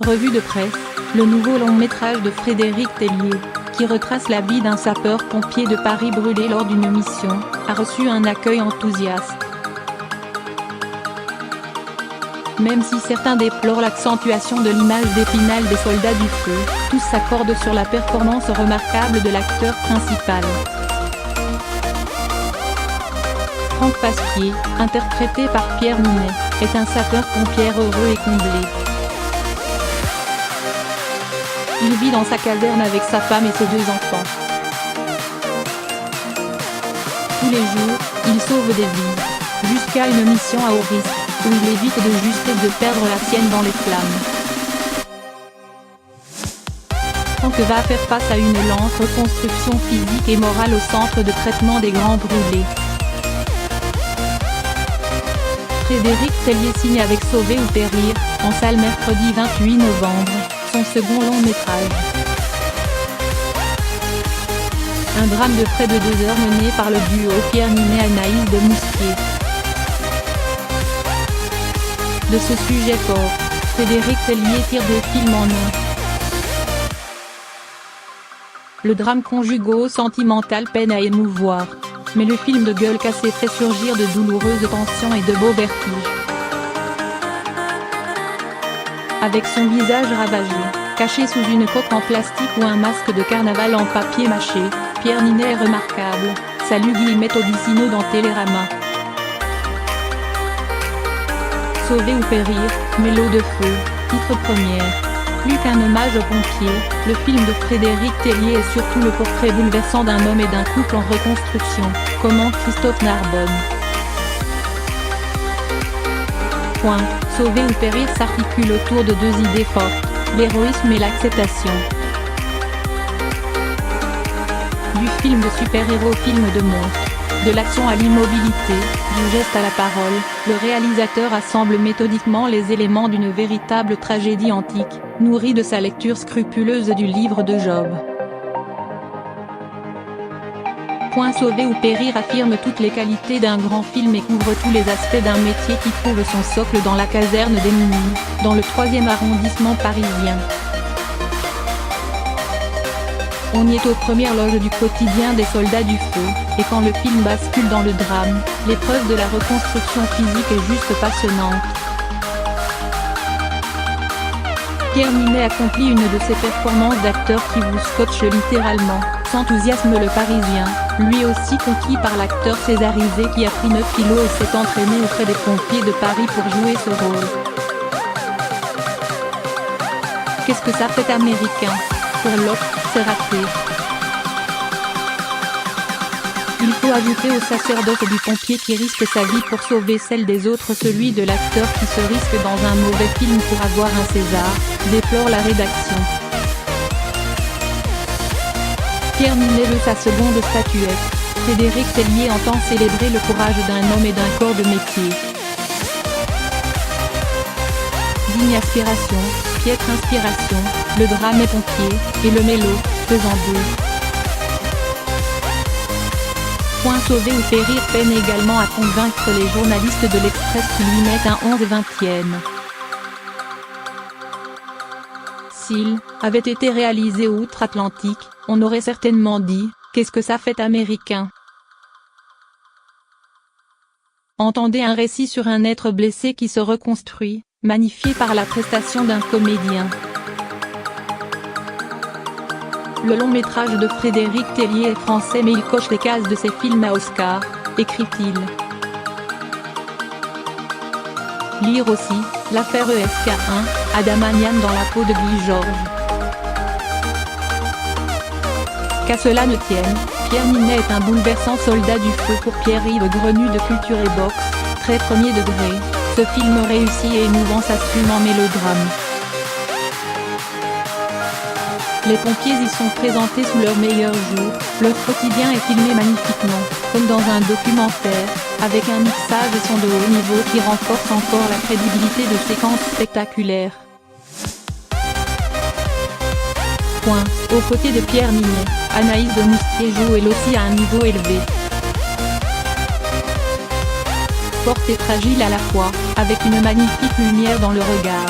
Revue de presse, le nouveau long-métrage de Frédéric Tellier, qui retrace la vie d'un sapeur-pompier de Paris brûlé lors d'une mission, a reçu un accueil enthousiaste. Même si certains déplorent l'accentuation de l'image d'Épinal des soldats du feu, tous s'accordent sur la performance remarquable de l'acteur principal. Franck Pasquier, interprété par Pierre Ninet, est un sapeur-pompier heureux et comblé. Il vit dans sa caserne avec sa femme et ses 2 enfants. Tous les jours, il sauve des vies, jusqu'à une mission à haut risque, où il évite de juste et de perdre la sienne dans les flammes. Franck va faire face à une lente reconstruction physique et morale au centre de traitement des grands brûlés. Frédéric Tellier signe avec Sauver ou Périr, en salle mercredi 28 novembre, son second long métrage. Un drame de près de 2 heures mené par le duo Pierre Ninet-Anaïs de Moustier. De ce sujet fort, Frédéric Tellier tire 2 films en un. Le drame conjugo-sentimental peine à émouvoir, mais le film de gueule cassée fait surgir de douloureuses tensions et de beaux vertiges. Avec son visage ravagé, caché sous une coque en plastique ou un masque de carnaval en papier mâché, Pierre Ninet est remarquable. Salut Guillemette Odissino dans Télérama. Sauver ou périr, Mélo de feu, titre première. Plus qu'un hommage aux pompiers, le film de Frédéric Tellier est surtout le portrait bouleversant d'un homme et d'un couple en reconstruction, commente Christophe Narbonne. Sauver ou périr s'articule autour de 2 idées fortes, l'héroïsme et l'acceptation. Du film de super-héros au film de monstre, de l'action à l'immobilité, du geste à la parole, le réalisateur assemble méthodiquement les éléments d'une véritable tragédie antique, nourrie de sa lecture scrupuleuse du livre de Job. Sauver ou périr affirme toutes les qualités d'un grand film et couvre tous les aspects d'un métier qui trouve son socle dans la caserne des Minimes, dans le 3e arrondissement parisien. On y est aux premières loges du quotidien des soldats du feu, et quand le film bascule dans le drame, l'épreuve de la reconstruction physique est juste passionnante. Pierre Ninet accomplit une de ces performances d'acteur qui vous scotche littéralement, s'enthousiasme le Parisien, lui aussi conquis par l'acteur césarisé qui a pris 9 kilos et s'est entraîné auprès des pompiers de Paris pour jouer ce rôle. Qu'est-ce que ça fait américain? Pour l'autre, c'est raté. Il faut ajouter au sacerdoce du pompier qui risque sa vie pour sauver celle des autres celui de l'acteur qui se risque dans un mauvais film pour avoir un César, déplore la rédaction. Pierre Ninet veut sa seconde statuette. Frédéric Tellier entend célébrer le courage d'un homme et d'un corps de métier. Digne aspiration, piètre inspiration, le drame est pompier, et le mélo, faisant 2. Sauver ou périr peine également à convaincre les journalistes de l'Express qui lui mettent un 11/20. S'il avait été réalisé outre-Atlantique, on aurait certainement dit « Qu'est-ce que ça fait américain ?» Entendez un récit sur un être blessé qui se reconstruit, magnifié par la prestation d'un comédien. Le long métrage de Frédéric Tellier est français mais il coche les cases de ses films à Oscar, écrit-il. Lire aussi, l'affaire ESK1, Adamanian dans la peau de Guy Georges. Qu'à cela ne tienne, Pierre Ninet est un bouleversant soldat du feu pour Pierre-Yves Grenu de Culture et Box, très premier degré, ce film réussi et émouvant s'assume en mélodrame. Les pompiers y sont présentés sous leurs meilleurs jours, leur quotidien est filmé magnifiquement, comme dans un documentaire, avec un mixage et son de haut niveau qui renforce encore la crédibilité de séquences spectaculaires. Aux côtés de Pierre Ninet, Anaïs de Moustier joue elle aussi à un niveau élevé. Forte et fragile à la fois, avec une magnifique lumière dans le regard.